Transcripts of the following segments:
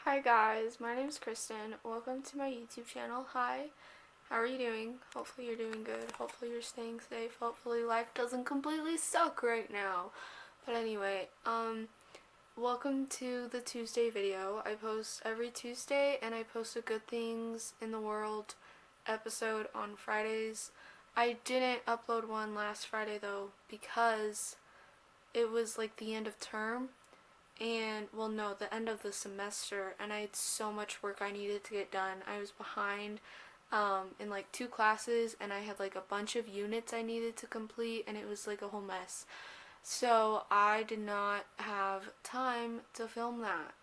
Hi guys, my name is Kristen. Welcome to my YouTube channel. Hi, how are you doing? Hopefully you're doing good. Hopefully you're staying safe. Hopefully life doesn't completely suck right now. But anyway, welcome to the Tuesday video. I post every Tuesday and I post a good things in the world episode on Fridays. I didn't upload one last Friday though because it was like the end of term and well no the end of the semester, and I had so much work I needed to get done. I was behind in like 2 classes, and I had like a bunch of units I needed to complete, and it was like a whole mess, so I did not have time to film that.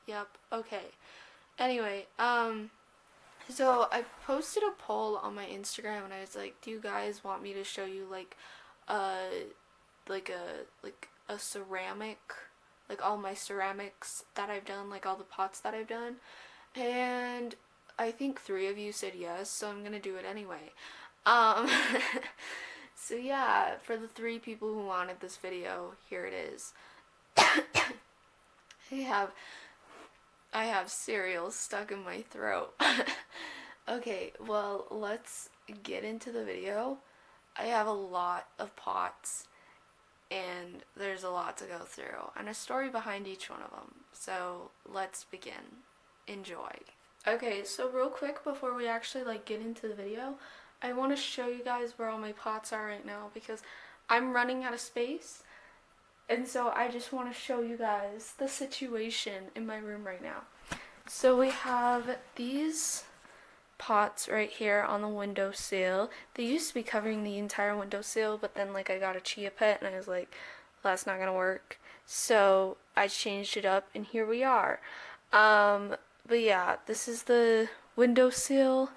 Yep. Okay, anyway, so I posted a poll on my Instagram and I was like, do you guys want me to show you uh like a ceramic, like all my ceramics that I've done, like all the pots that I've done? And I think 3 of you said yes, so I'm gonna do it anyway. Um, so yeah, for the 3 people who wanted this video, here it is. I have I have cereal stuck in my throat. Okay, well, let's get into the video. I have a lot of pots and there's a lot to go through and a story behind each one of them. So let's begin. Enjoy. Okay, so real quick before we actually get into the video, I want to show you guys where all my pots are right now because I'm running out of space. And so I just want to show you guys the situation in my room right now. So we have these pots right here on the windowsill. They used to be covering the entire windowsill, but then I got a chia pet and I was like, well, that's not gonna work. So I changed it up and here we are. But yeah, this is the windowsill.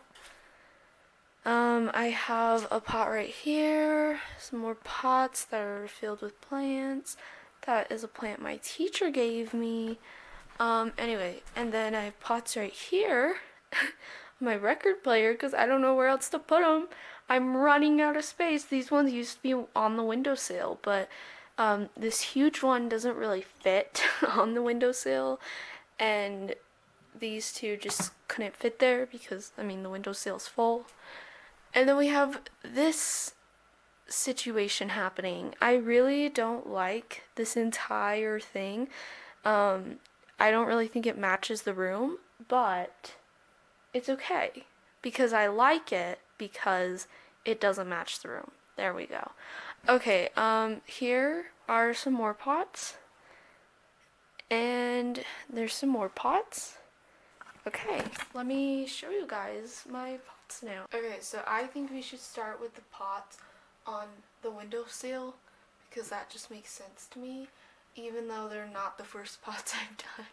I have a pot right here, some more pots that are filled with plants. That is a plant my teacher gave me. Anyway, and then I have pots right here. My record player, because I don't know where else to put them. I'm running out of space. These ones used to be on the windowsill, but this huge one doesn't really fit on the windowsill, and these 2 just couldn't fit there because, I mean, the windowsill's full. And then we have this situation happening. I really don't like this entire thing. I don't really think it matches the room, but it's okay because I like it because it doesn't match the room. There we go. Okay, here are some more pots. And there's some more pots. Okay, let me show you guys my pots now. Okay, so I think we should start with the pots on the windowsill because that just makes sense to me, even though they're not the first pots I've done.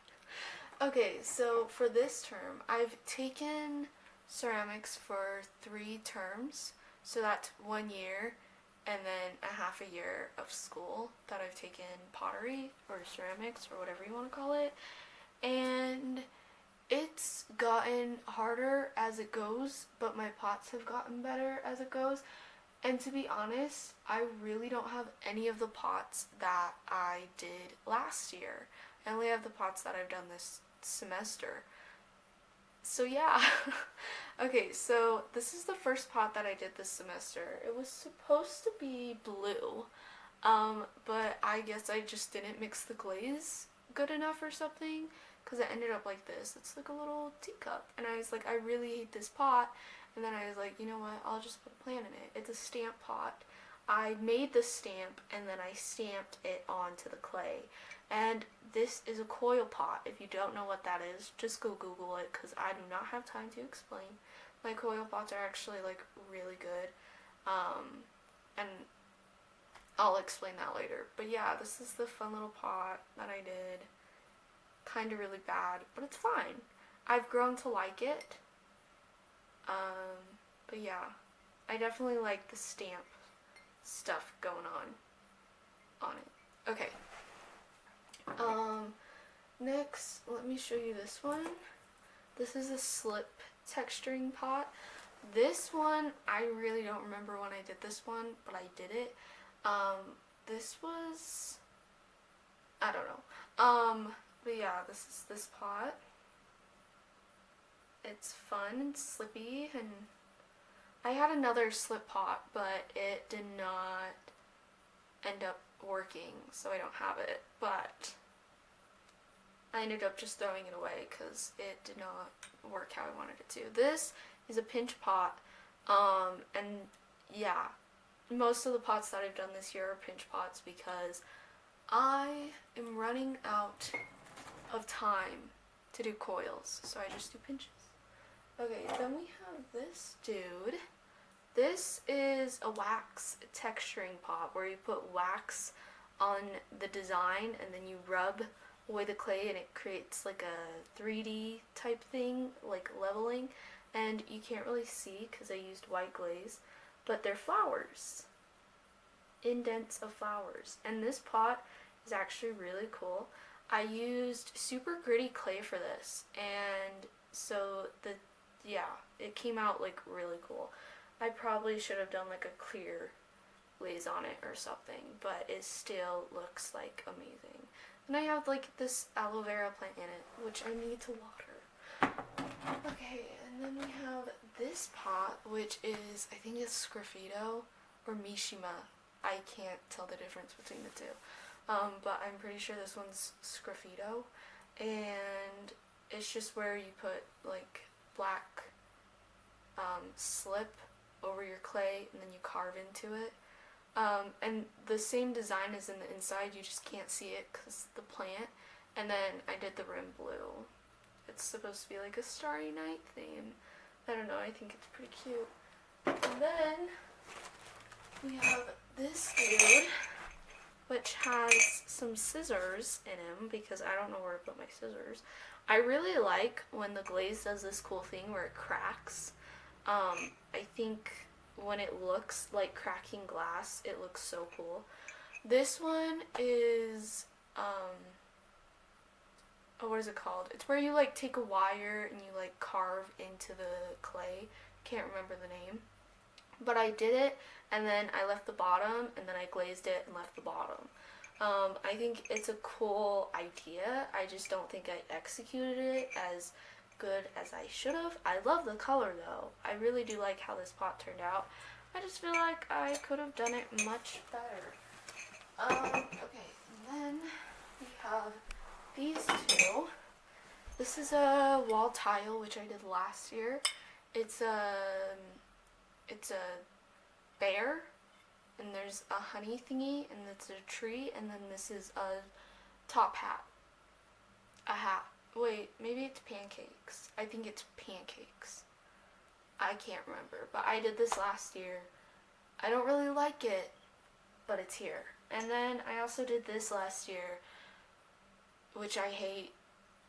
Okay, so for this term, I've taken ceramics for 3 terms, so that's 1 year and then a half a year of school that I've taken pottery or ceramics or whatever you want to call it, and it's gotten harder as it goes, but my pots have gotten better as it goes. And to be honest, I really don't have any of the pots that I did last year. I only have the pots that I've done this semester. So yeah. Okay, so this is the first pot that I did this semester. It was supposed to be blue, but I guess I just didn't mix the glaze good enough or something, because it ended up like this. It's like a little teacup, and I was like, I really hate this pot. And then I was like, you know what, I'll just put a plant in it. It's a stamp pot. I made the stamp and then I stamped it onto the clay. And this is a coil pot. If you don't know what that is, just go Google it because I do not have time to explain. My coil pots are actually really good. And I'll explain that later. But yeah, this is the fun little pot that I did. Kind of really bad, but it's fine. I've grown to like it. But yeah, I definitely like the stamp stuff going on it. Okay. Next, let me show you this one. This is a slip texturing pot. This one, I really don't remember when I did this one, but I did it. This was, I don't know. But yeah, this is this pot. It's fun and slippy, and I had another slip pot, but it did not end up working, so I don't have it. But I ended up just throwing it away because it did not work how I wanted it to. This is a pinch pot, and yeah, most of the pots that I've done this year are pinch pots because I am running out of time to do coils, so I just do pinches. Okay, then we have this dude. This is a wax texturing pot where you put wax on the design and then you rub away the clay and it creates like a 3D type thing, like leveling, and you can't really see because I used white glaze, but they're flowers, indents of flowers, and this pot is actually really cool. I used super gritty clay for this, and so it came out like really cool. I probably should have done like a clear glaze on it or something, but it still looks like amazing. And I have like this aloe vera plant in it, which I need to water. Okay, and then we have this pot, which is, I think it's Sgraffito or Mishima. I can't tell the difference between the two. But I'm pretty sure this one's Sgraffito, and it's just where you put like black slip over your clay and then you carve into it. And the same design is in the inside, you just can't see it because the plant. And then I did the rim blue. It's supposed to be like a Starry Night theme. I don't know, I think it's pretty cute. And then we have this dude, which has some scissors in him because I don't know where to put my scissors. I really like when the glaze does this cool thing where it cracks. I think when it looks like cracking glass, it looks so cool. This one is, what is it called? It's where you like take a wire and you like carve into the clay. Can't remember the name. But I did it, and then I left the bottom, and then I glazed it and left the bottom. I think it's a cool idea. I just don't think I executed it as good as I should have. I love the color though. I really do like how this pot turned out. I just feel like I could have done it much better. Okay, and then we have these two. This is a wall tile, which I did last year. It's a bear, and there's a honey thingy, and it's a tree, and then this is a top hat. A hat. Wait, maybe it's pancakes. I think it's pancakes. I can't remember, but I did this last year. I don't really like it, but it's here. And then I also did this last year, which I hate.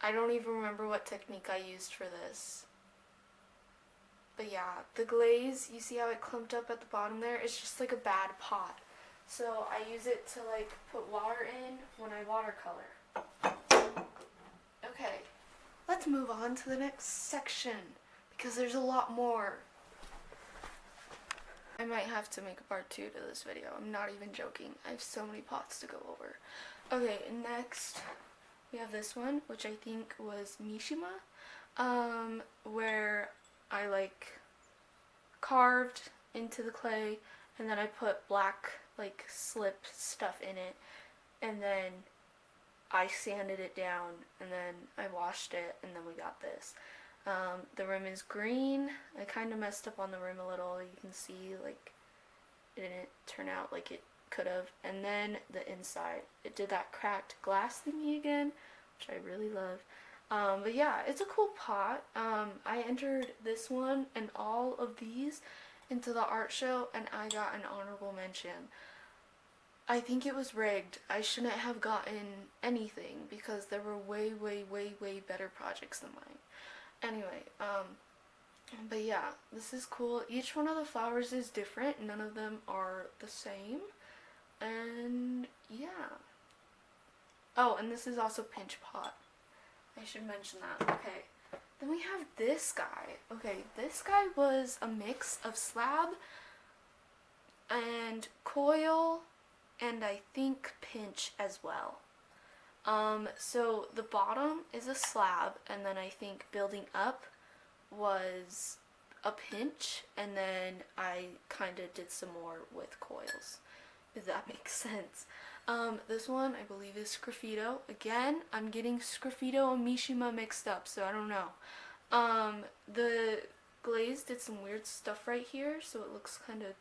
I don't even remember what technique I used for this. But yeah, the glaze, you see how it clumped up at the bottom there? It's just like a bad pot. So I use it to like put water in when I watercolor. Okay, let's move on to the next section because there's a lot more. I might have to make a part 2 to this video. I'm not even joking. I have so many pots to go over. Okay, next we have this one, which I think was Mishima, where I like carved into the clay and then I put black like slip stuff in it, and then I sanded it down and then I washed it, and then we got this. The rim is green. I kind of messed up on the rim a little. You can see like it didn't turn out like it could have. And then the inside, it did that cracked glass thingy again, which I really love. But yeah, it's a cool pot. I entered this one and all of these into the art show, and I got an honorable mention. I think it was rigged. I shouldn't have gotten anything because there were way, way, way, way better projects than mine. Anyway, but yeah, this is cool. Each one of the flowers is different. None of them are the same. And yeah. Oh, and this is also pinch pot. I should mention that. Okay. Then we have this guy. Okay, this guy was a mix of slab and coil and I think pinch as well. So the bottom is a slab, and then I think building up was a pinch, and then I kind of did some more with coils, if that makes sense. This one I believe is Sgraffito. Again, I'm getting Sgraffito and Mishima mixed up, so I don't know. The glaze did some weird stuff right here, so it looks kind of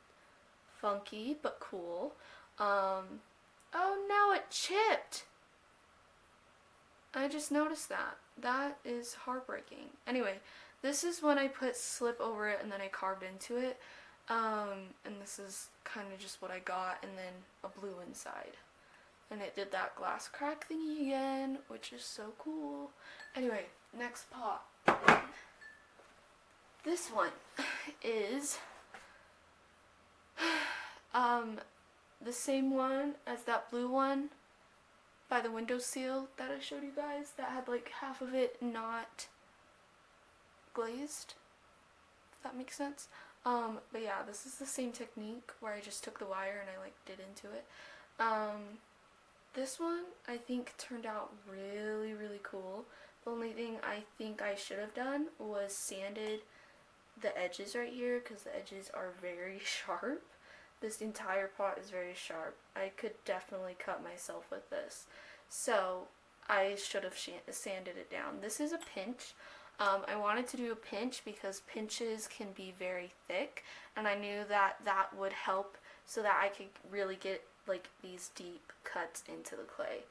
funky but cool. Oh no, it chipped! I just noticed that. That is heartbreaking. Anyway, this is when I put slip over it and then I carved into it. And this is kind of just what I got, and then a blue inside. And it did that glass crack thingy again, which is so cool. Anyway, next pot. This one is the same one as that blue one by the windowsill that I showed you guys that had like half of it not glazed, if that makes sense. But yeah, this is the same technique where I just took the wire and I like did into it. This one I think turned out really, really cool. The only thing I think I should have done was sanded the edges right here, because the edges are very sharp. This entire pot is very sharp. I could definitely cut myself with this. So I should have sanded it down. This is a pinch. I wanted to do a pinch because pinches can be very thick, and I knew that that would help so that I could really get like these deep cuts into the clay.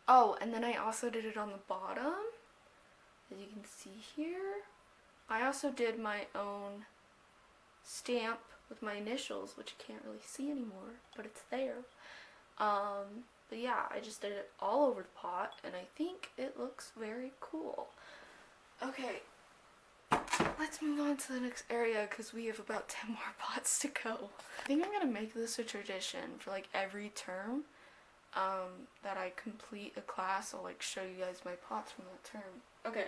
Oh, and then I also did it on the bottom, as you can see here. I also did my own stamp with my initials, which you can't really see anymore, but it's there. But yeah, I just did it all over the pot, and I think it looks very cool. Okay, let's move on to the next area, because we have about 10 more pots to go. I think I'm going to make this a tradition for like every term that I complete a class. I'll like show you guys my pots from that term. Okay,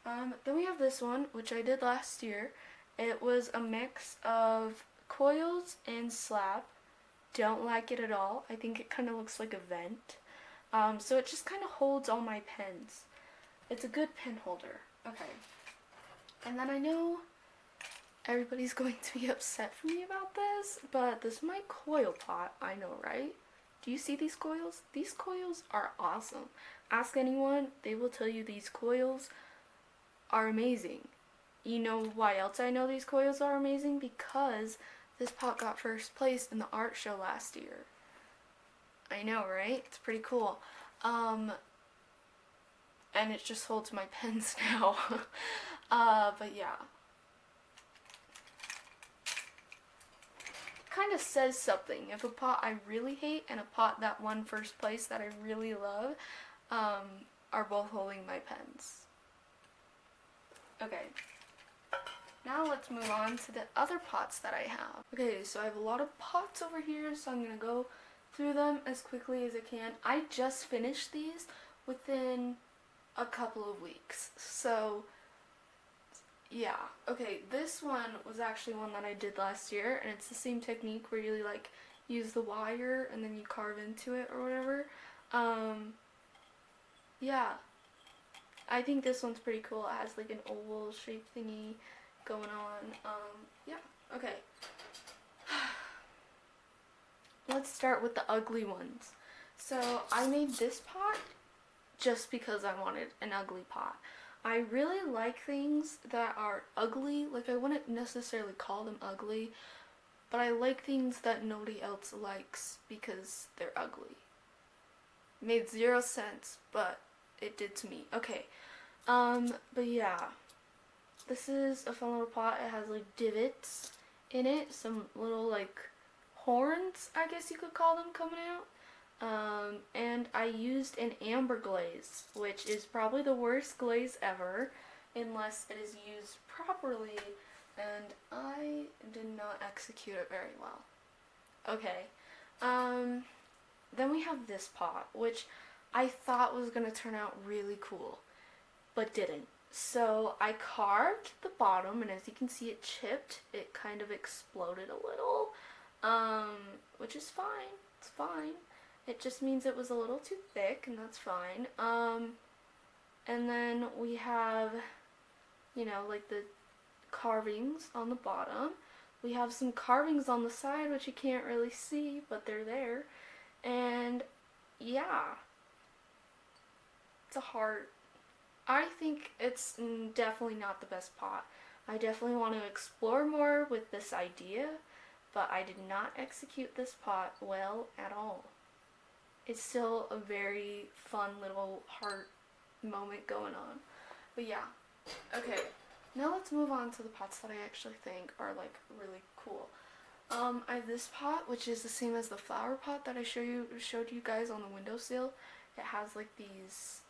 then we have this one, which I did last year. It was a mix of coils and slab. Don't like it at all. I think it kind of looks like a vent. So it just kind of holds all my pens. It's a good pen holder. Okay. And then I know everybody's going to be upset for me about this, but this is my coil pot. I know, right? Do you see these coils? These coils are awesome. Ask anyone, they will tell you these coils are amazing. You know why else I know these coils are amazing? Because this pot got first place in the art show last year. I know, right? It's pretty cool. And it just holds my pens now. But yeah. Kind of says something. If a pot I really hate and a pot that won first place that I really love are both holding my pens. Okay. Now let's move on to the other pots that I have. Okay, so I have a lot of pots over here, so I'm going to go through them as quickly as I can. I just finished these within a couple of weeks. So, yeah. Okay, this one was actually one that I did last year, and it's the same technique where you like use the wire and then you carve into it or whatever. Yeah. I think this one's pretty cool. It has like an oval shape thingy going on. Yeah, okay. Let's start with the ugly ones. So I made this pot just because I wanted an ugly pot. I really like things that are ugly. Like, I wouldn't necessarily call them ugly, but I like things that nobody else likes because they're ugly. Made 0 sense, but it did to me. Okay, but yeah. This is a fun little pot. It has like divots in it, some little like horns, I guess you could call them, coming out. And I used an amber glaze, which is probably the worst glaze ever, unless it is used properly, and I did not execute it very well. Okay, then we have this pot, which I thought was going to turn out really cool, but didn't. So I carved the bottom, and as you can see, it chipped. It kind of exploded a little, which is fine. It's fine. It just means it was a little too thick, and that's fine. And then we have, you know, like the carvings on the bottom. We have some carvings on the side, which you can't really see, but they're there. And yeah, it's a heart. I think it's definitely not the best pot. I definitely want to explore more with this idea, but I did not execute this pot well at all. It's still a very fun little heart moment going on. But yeah, okay. Now let's move on to the pots that I actually think are like really cool. I have this pot, which is the same as the flower pot that I showed you guys on the windowsill. It has like these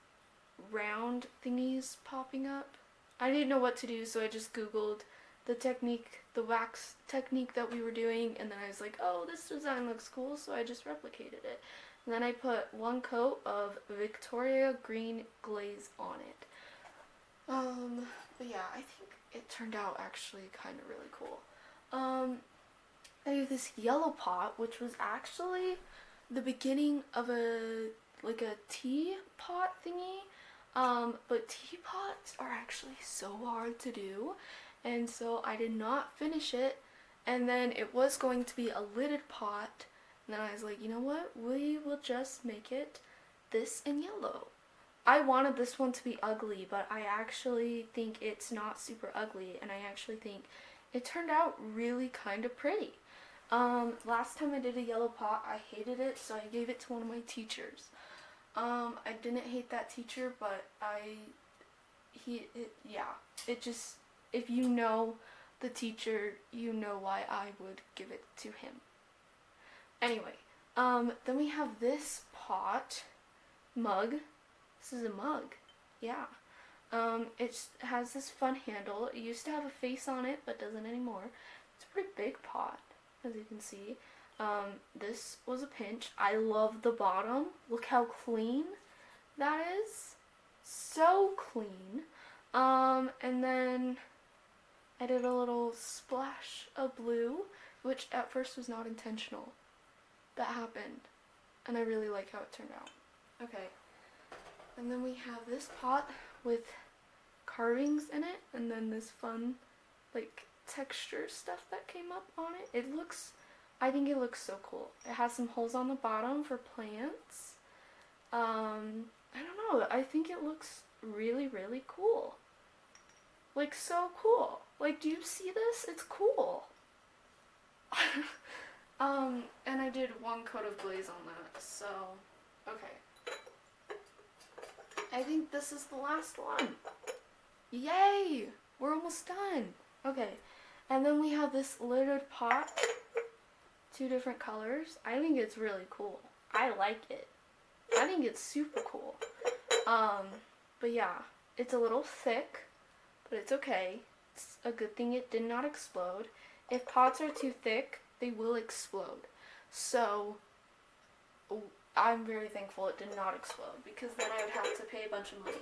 round thingies popping up. I didn't know what to do, so I just googled the technique, the wax technique that we were doing, and then I was like, oh, this design looks cool, so I just replicated it. And then I put 1 coat of Victoria green glaze on it. But yeah, I think it turned out actually kind of really cool. I have this yellow pot, which was actually the beginning of a tea pot thingy. But teapots are actually so hard to do, and so I did not finish it, and then it was going to be a lidded pot, and then I was like, you know what, we will just make it this in yellow. I wanted this one to be ugly, but I actually think it's not super ugly, and I actually think it turned out really kind of pretty. Last time I did a yellow pot, I hated it, so I gave it to one of my teachers. I didn't hate that teacher, but if you know the teacher, you know why I would give it to him. Anyway, then we have this pot, mug. This is a mug, yeah. It has this fun handle. It used to have a face on it, but doesn't anymore. It's a pretty big pot, as you can see. This was a pinch. I love the bottom. Look how clean that is. So clean. And then I did a little splash of blue, which at first was not intentional. That happened. And I really like how it turned out. Okay. And then we have this pot with carvings in it, and then this fun, like, texture stuff that came up on it. I think it looks so cool. It has some holes on the bottom for plants. I don't know. I think it looks really, really cool. Like, so cool. Like, do you see this? It's cool. And I did 1 coat of glaze on that, so, okay. I think this is the last one. Yay! We're almost done. Okay, and then we have this lidded pot. 2 different colors. I think it's really cool. I like it. I think it's super cool. But yeah, it's a little thick, but it's okay. It's a good thing it did not explode. If pots are too thick, they will explode. So, I'm very thankful it did not explode, because then I would have to pay a bunch of money.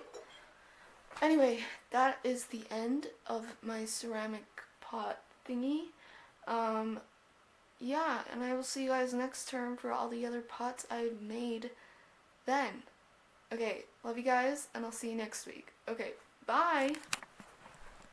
Anyway, that is the end of my ceramic pot thingy. Yeah, and I will see you guys next term for all the other pots I've made then. Okay, love you guys, and I'll see you next week. Okay, bye!